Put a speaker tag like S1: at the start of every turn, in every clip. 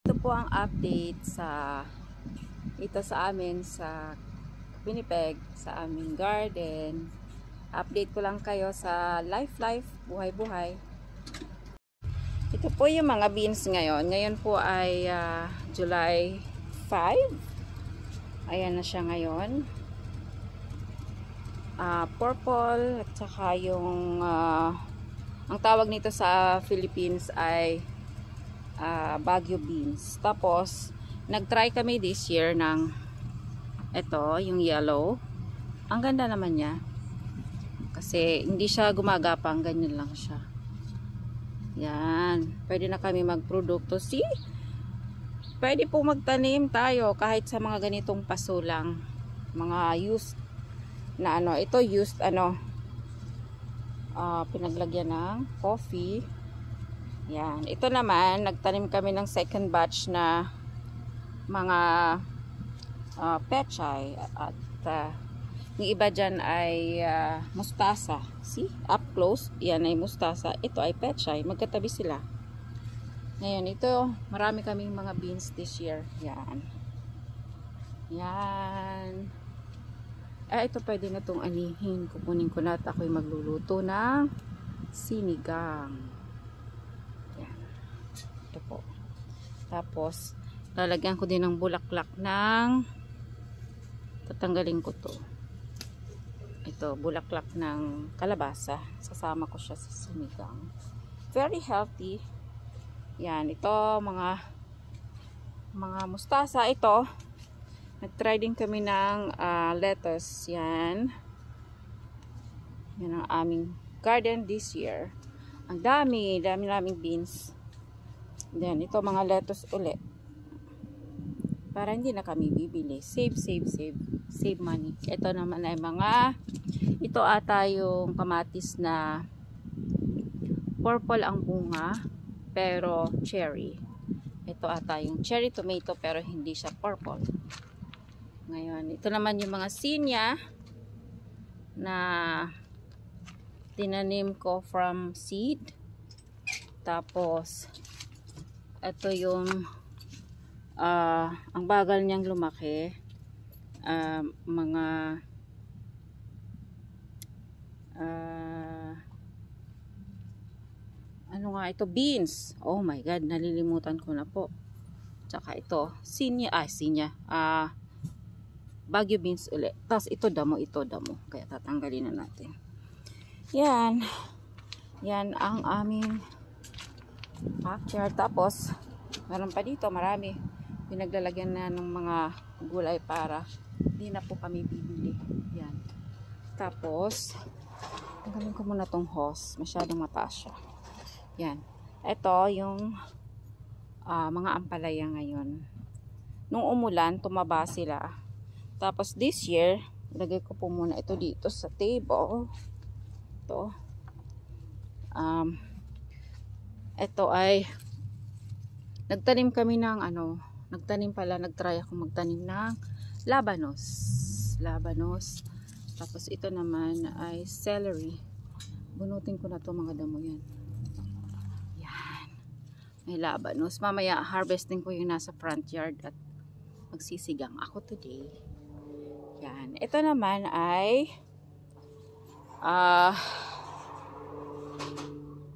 S1: ito po ang update ito sa amin sa Winnipeg, sa aming garden. Update ko lang kayo sa life, buhay-buhay. Ito po yung mga beans ngayon. Ngayon po ay July 5. Ayan na siya ngayon. Purple at saka yung ang tawag nito sa Philippines ay Baguio beans. Tapos nagtry kami this year ng ito, yung yellow. Ang ganda naman niya. Kasi hindi siya gumagapang, ganyan lang siya. Yan. Pwede na kami magprodukto. See? Pwede po magtanim tayo kahit sa mga ganitong paso lang. Mga used na ito used pinaglagyan ng coffee. Yan. Ito naman, nagtanim kami ng second batch na mga pechay at yung iba dyan ay mustasa. See? Up close, yan ay mustasa. Ito ay pechay. Magkatabi sila. Ngayon, ito, marami kaming mga beans this year. Yan. Yan. Ito pwede na itong anihin. Kukunin ko na at ako'y magluluto ng sinigang. Yan. Ito po. Tapos, lalagyan ko din ng bulaklak ng tatanggalin ko to. Ito, bulaklak ng kalabasa. Sasama ko siya sa sinigang. Very healthy. Yan, ito mga mustasa ito. Nag-try din kami ng lettuce. Yan. Yan ang aming garden this year. Ang dami naming beans. Then ito mga lettuce ulit. Para hindi na kami bibili. Save money. Ito naman ay ito ata yung kamatis na purple ang bunga pero cherry. Ito ata yung cherry tomato pero hindi siya purple. Ngayon, ito naman yung mga sinya na tinanim ko from seed. Tapos ito yung ang bagal niyang lumaki. Ano nga ito? Beans. Oh my God, nalilimutan ko na po. Tsaka ito, sinya. Baguio beans ulit. Tapos ito damo. Kaya tatanggalin na natin. Yan. Yan ang aming backyard. Tapos, meron pa dito, marami. Pinaglalagyan na ng mga gulay para hindi na po kami bibili. Yan. Tapos, tanggalin ko muna tong hose. Masyadong mataas siya. Yan. Ito yung mga ampalaya ngayon. Nung umulan, tumaba sila. Tapos this year, lagay ko po muna ito dito sa table. Ito. Ito ay nagtanim kami ng nagtry ako magtanim ng labanos. Tapos ito naman ay celery. Bunutin ko na to mga damo yan. Yan. May labanos. Mamaya harvesting ko yung nasa front yard at magsisigang ako today. Yan. Ito naman ay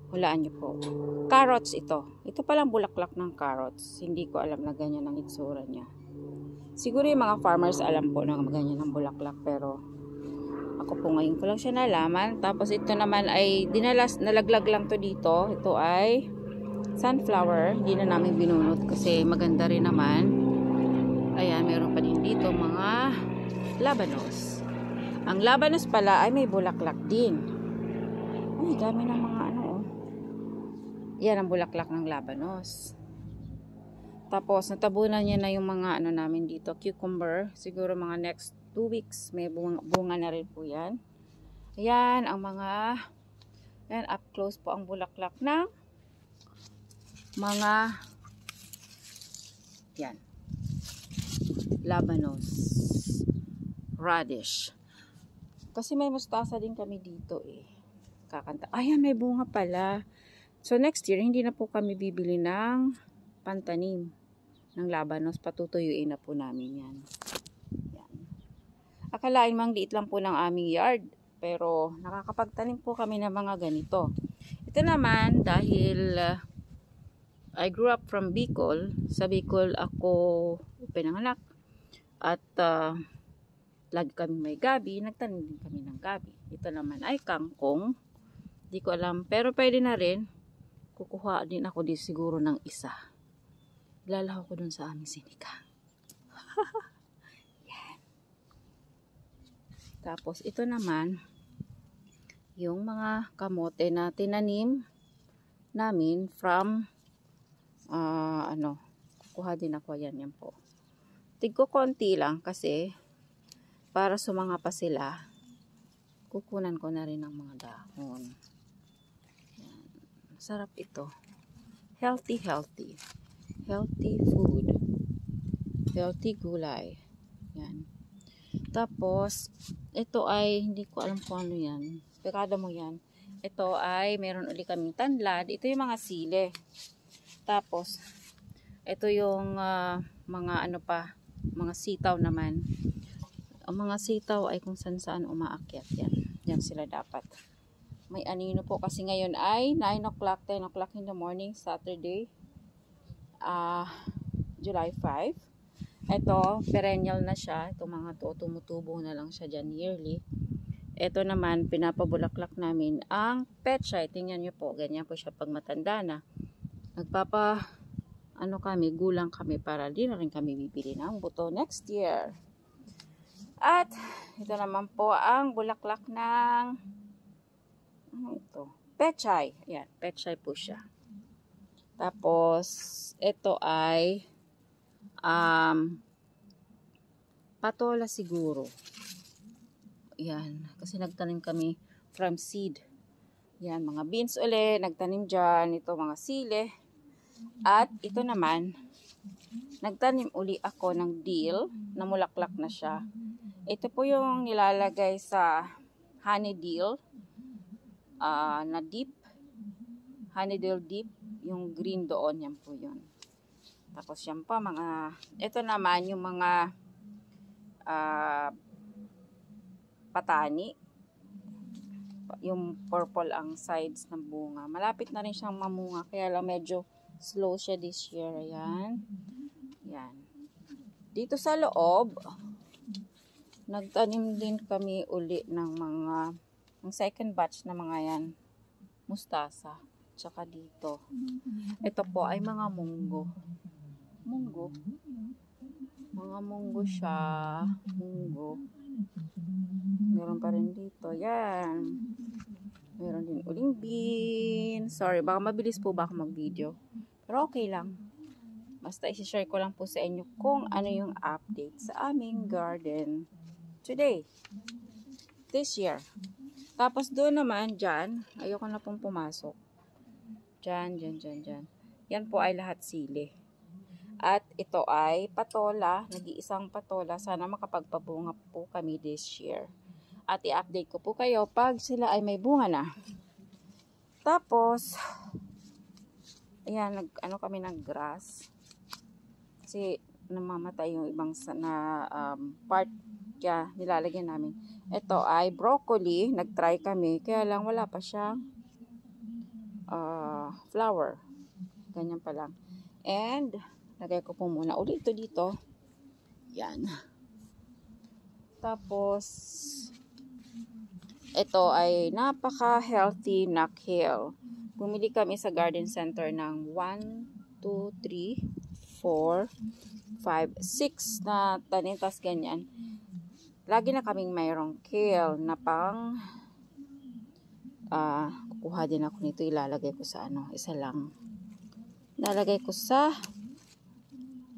S1: hulaan nyo po. Carrots ito. Ito palang bulaklak ng carrots. Hindi ko alam na ganyan ang itsura niya. Siguro yung mga farmers alam po na ganyan ang bulaklak. Pero ako po ngayon ko lang siya nalaman. Tapos ito naman ay nalaglag lang to dito. Ito ay sunflower. Hindi na namin binunot kasi maganda rin naman. Ayan, meron pa din dito mga labanos. Ang labanos pala ay may bulaklak din. Ay, dami ng mga yan ang bulaklak ng labanos. Tapos natabunan niya na yung mga namin dito, cucumber. Siguro mga next 2 weeks may bunga na rin po yan. Ayan ang yan, up close po ang bulaklak ng mga yan labanos, radish. Kasi may mustasa din kami dito kakanta. Ayan, may bunga pala. So next year, hindi na po kami bibili ng pantanim. ng labanos. Patutuyuin na po namin yan. Yan. Akalain mang liit lang po ng aming yard. Pero nakakapagtanim po kami ng mga ganito. Ito naman dahil I grew up from Bicol. Sa Bicol ako pinanganak. At lagi kami may gabi. Nagtanim din kami ng gabi. Ito naman ay kangkong. Di ko alam. Pero pwede na rin. Kukuha din ako di siguro ng isa. Ilalaho ko dun sa aming sinigang. Yan. Tapos ito naman yung mga kamote na tinanim namin from kukuha din ako yan po. Tigko konti lang kasi para sumanga pa sila. Kukunan ko na rin ng mga dahon. Yan. Sarap ito. Healthy food. Healthy gulay. Yan. Tapos ito ay hindi ko alam kung ano yan. Pekado mo yan. Ito ay meron uli kaming tanlad. Ito yung mga sile. Tapos ito yung mga mga sitaw naman. Ang mga sitaw ay kung saan umaakyat yan. Yan sila dapat. May anino po kasi ngayon ay 9 o'clock, 10 o'clock in the morning, Saturday, July 5. Ito, perennial na siya. Ito mga to, tumutubo na lang siya dyan yearly. Ito naman, pinapabulaklak namin ang pechay. Tingnan nyo po, ganyan po siya pag matanda na. Gulang kami para di na rin kami bibili ng buto next year. At ito naman po ang bulaklak ng pechay. Ayan, pechay po siya. Tapos ito ay patola siguro. Ayan, kasi nagtanim kami from seed. Yan, mga beans uli, nagtanim dyan. Ito mga sile. At ito naman, nagtanim uli ako ng dill, na mulaklak na siya. Ito po yung nilalagay sa honeydew na dip. Honeydew dip, yung green doon, yan po yun. Tapos yan pa, ito naman yung mga patani. Yung purple ang sides ng bunga. Malapit na rin siyang mamunga, kaya lang medyo slow siya this year. Ayan. Yan. Dito sa loob, nagtanim din kami uli ng ng second batch na mga yan. Mustasa. Tsaka dito. Ito po ay mga munggo. Mga munggo siya. Meron pa rin dito. Yan. Meron din uling bean. Sorry, baka mabilis po ba ako mag-video. Pero okay lang. Basta isi-share ko lang po sa inyo kung ano yung update sa aming garden today. This year. Tapos doon naman, dyan. Ayoko na pong pumasok. Dyan. Yan po ay lahat sili. At ito ay patola. Nag-iisang patola. Sana makapagpabunga po kami this year. At i-update ko po kayo pag sila ay may bunga na. Tapos, ayan, kami ng grass. Kasi namamatay yung ibang part kaya nilalagyan namin. Ito ay broccoli. Nag-try kami. Kaya lang wala pa siyang flower. Ganyan pa lang. And, lagay ko po muna ulit ito dito. Yan. Tapos, ito ay napaka-healthy na kale. Bumili kami sa garden center ng 1, 2, 3, 4, 5, 6 na tanim. Tas ganyan. Lagi na kaming mayroong kale na pang kukuha din ako nito. Ilalagay ko sa isa lang. Ilalagay ko sa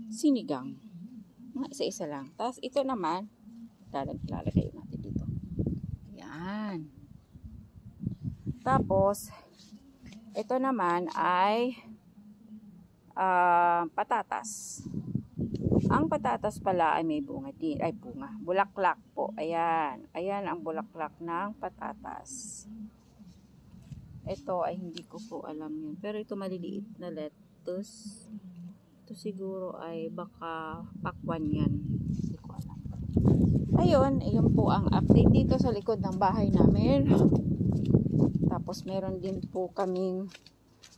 S1: sinigang. Isa-isa lang. Tapos ito naman, lalagay natin dito. Yan. Tapos, ito naman ay patatas. Ang patatas pala ay may bunga din. Ay, bulaklak po. Ayan. Ayan ang bulaklak ng patatas. Ito ay hindi ko po alam yun. Pero ito maliliit na lettuce. Ito siguro ay baka pakwan yan. Hindi ko alam. Ayun, ayun po ang update dito sa likod ng bahay namin. Tapos meron din po kaming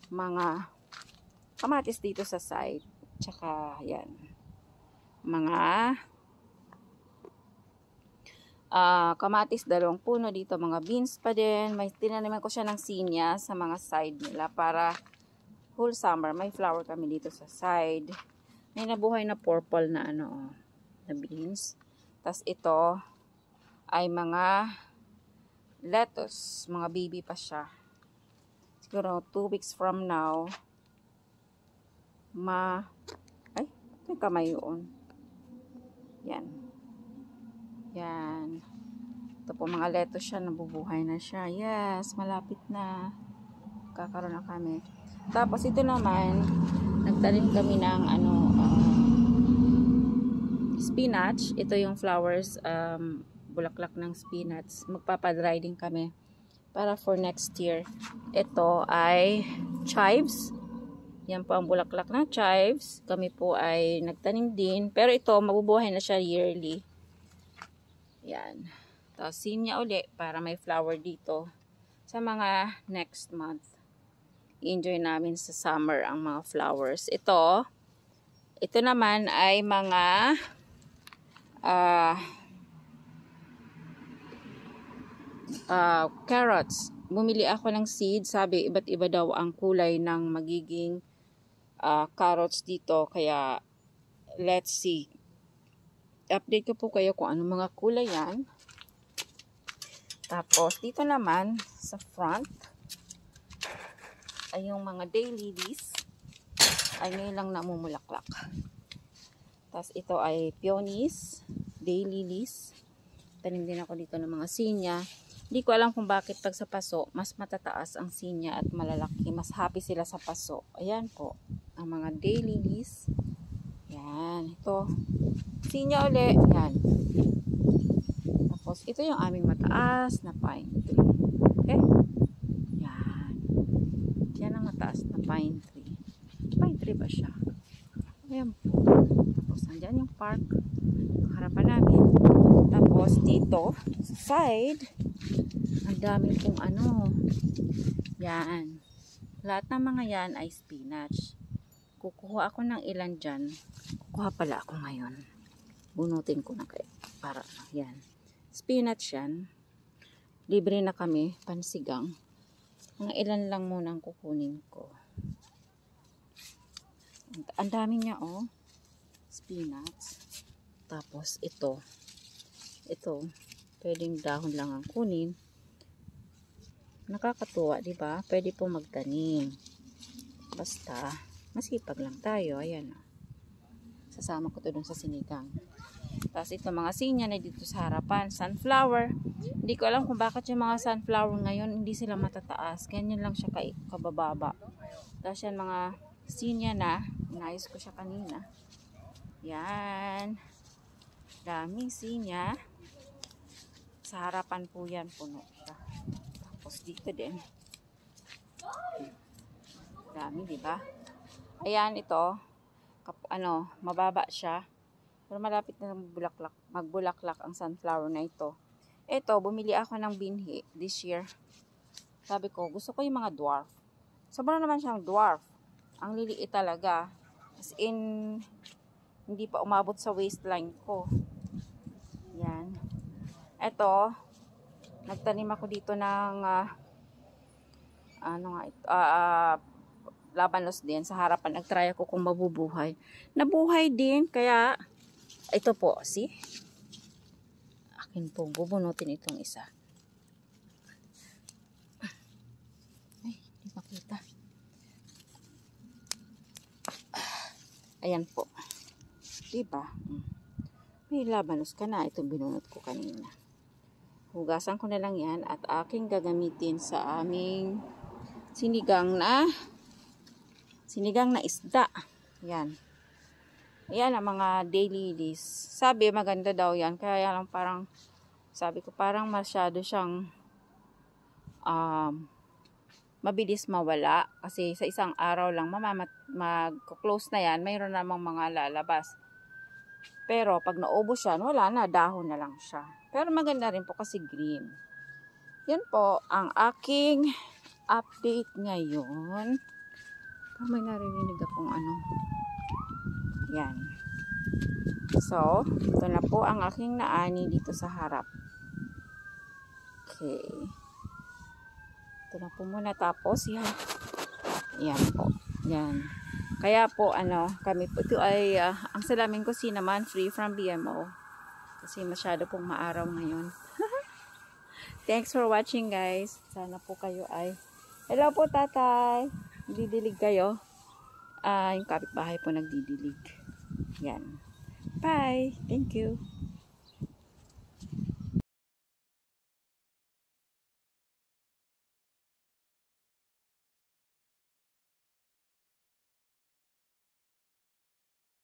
S1: mga kamatis dito sa side. Tsaka yan. Mga kamatis, 2 puno dito. Mga beans pa din. May tinaniman ko siya ng sinya sa mga side nila para whole summer may flower kami dito sa side. May nabuhay na purple na ano, na beans. Tas ito ay mga lettuce, mga baby pa siya. Siguro 2 weeks from now ay, may kamay yun. Yan. Yan. Ito po mga lettuce siya, nabubuhay na siya. Yes, malapit na. Kakaroon na kami. Tapos ito naman, nagtanim kami ng spinach. Ito yung flowers, bulaklak ng spinach. Magpapadry din kami para for next year. Ito ay chives. Yan po ang bulaklak ng chives. Kami po ay nagtanim din. Pero ito, mabubuhay na siya yearly. Yan. Tapos sinya uli para may flower dito sa mga next month. Enjoy namin sa summer ang mga flowers. Ito naman ay mga carrots. Bumili ako ng seed. Sabi, iba't iba daw ang kulay ng magiging carrots dito. Kaya, let's see. Update ko po kayo kung ano mga kulay yan. Tapos, dito naman, sa front, ay yung mga daylilies ay ngayon lang namumulaklak. Tapos ito ay peonies, daylilies. Tanim din ako dito ng mga sinya. Hindi ko alam kung bakit pag sa paso mas matataas ang sinya at malalaki, mas happy sila sa paso. Ayan po ang mga daylilies. Yan, ito sinya uli. Yan. Tapos ito yung aming mataas na pine tree. Okay? Yan ang mataas na pine tree. Pine tree ba siya? Ayan po. Tapos nandyan yung park. Ang harapan namin. Tapos dito, sa side, ang dami pong ano. Yan. Lahat ng mga yan ay spinach. Kukuha ako ng ilan dyan. Kukuha pala ako ngayon. Bunutin ko na kayo. Para, yan. Spinach yan. Libre na kami. Pansigang. Mga ilan lang muna ang kukunin ko. Ang dami niya, oh. Spinach. Tapos, ito. Ito. Pwedeng dahon lang ang kunin. Nakakatuwa, di ba? Pwede po magtanim. Basta, masipag lang tayo. Ayan, oh. Sasama ko to dun sa sinigang. Tapos ito mga sinya na dito sa harapan. Sunflower. Hindi ko alam kung bakit yung mga sunflower ngayon hindi sila matataas. Ganyan lang siya kabababa. Tapos yan mga sinya na. Inayos ko siya kanina. Yan. Daming sinya. Sa harapan po yan. Puno siya. Tapos dito din. Dami, diba? Ayan ito. Mababa siya. Pero malapit na magbulaklak ang sunflower na ito. Ito, bumili ako ng binhi this year. Sabi ko, gusto ko yung mga dwarf. Sobrang naman siyang dwarf. Ang liliit talaga. As in, hindi pa umabot sa waistline ko. Yan. Ito, nagtanim ako dito ng labanos din sa harapan. Nagtry ako kung mabubuhay. Nabuhay din, kaya ito po, see? Akin po, bubunutin itong isa. Ay, hindi makita. Ayan po. Diba? May labanos ka na. Itong binunot ko kanina. Hugasan ko na lang yan at aking gagamitin sa aming sinigang na isda. Yan. Ayan ang mga daylilies. Sabi, maganda daw yan. Kaya lang parang, sabi ko, parang masyado siyang mabilis mawala kasi sa isang araw lang mag-close na yan, mayroon namang mga lalabas. Pero pag naubos yan, wala na, dahon na lang siya. Pero maganda rin po kasi green. Yan po ang aking update ngayon. May naririnig akong ano. Yan. So, ito na po ang aking naani dito sa harap. Okay. Ito na po muna, tapos yan. Yan po. Yan. Kaya po kami po ito ay ang salamin ko naman free from BMO. Kasi masyado pong maaraw ngayon. Thanks for watching, guys. Sana po kayo ay hello po, tatay. Didilig kayo. Yung kapitbahay po nagdidilig. Yan. Bye. Thank you.